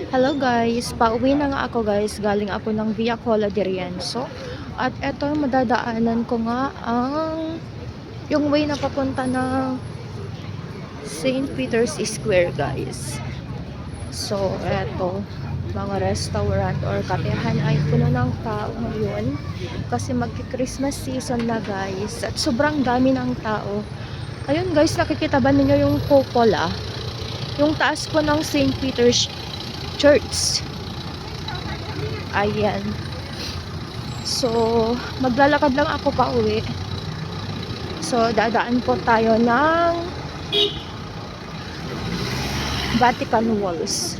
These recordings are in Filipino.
Hello guys, pauwi na nga ako guys. Galing ako ng Via Cola de Rienzo. At eto, madadaanan ko nga ang yung way na papunta ng St. Peter's Square guys. So, eto, mga restaurant or katehan ay puno ng tao ngayon. Kasi magki-Christmas season na guys. At sobrang dami ng tao. Ayun guys, nakikita ba ninyo yung cupola? Yung taas po ng St. Peter's Church. Ayan. So, maglalakad lang ako pa uwi. So, dadaan po tayo ng Vatican Walls.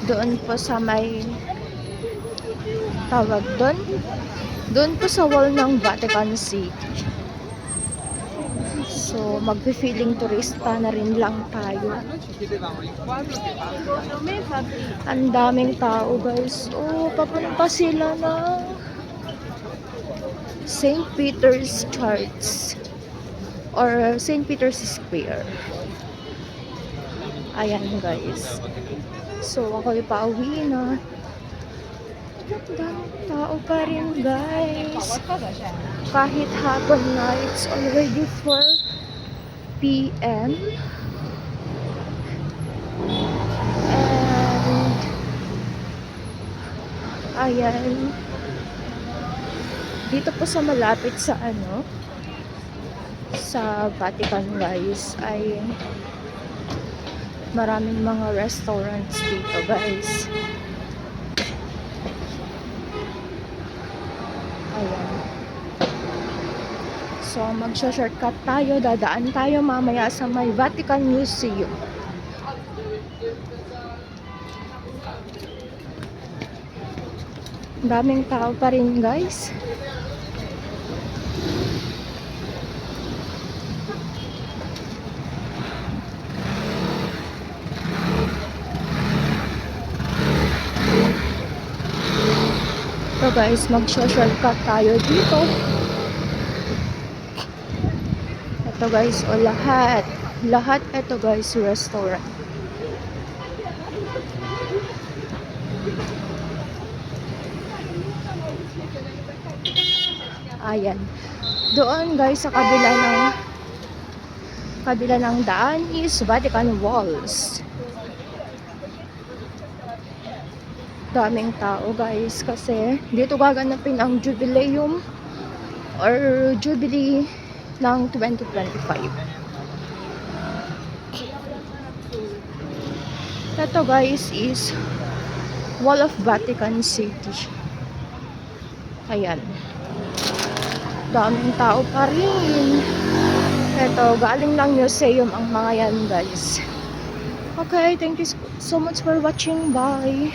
Doon po sa may tawag doon. Doon po sa wall ng Vatican City. So, magpi-feeling turista na rin lang tayo. Ang daming tao guys. Oh, papunta sila ng St. Peter's Church or St. Peter's Square. Ayan guys. So, ako'y pauwi na. Ang daming tao pa rin guys. Kahit hapon na, it's already 4 p.m. And ayan, dito po sa malapit sa sa Vatican guys ay maraming mga restaurants dito guys. Ayan. So, magsha-shortcut tayo. Dadaan tayo mamaya sa may Vatican Museum. Daming tao pa rin, guys. So, guys, magsha-shortcut tayo dito. Ito guys, o lahat ito guys, restaurant. Ayan. Doon guys sa kabila ng daan is Vatican Walls. Daming tao guys kasi dito gaganapin ang jubileum or jubilee ng 2025. Ito guys is Wall of Vatican City. Ayan. Daming tao pa rin. Ito, galing ng museum ang mga yan guys. Okay, thank you so much for watching. Bye!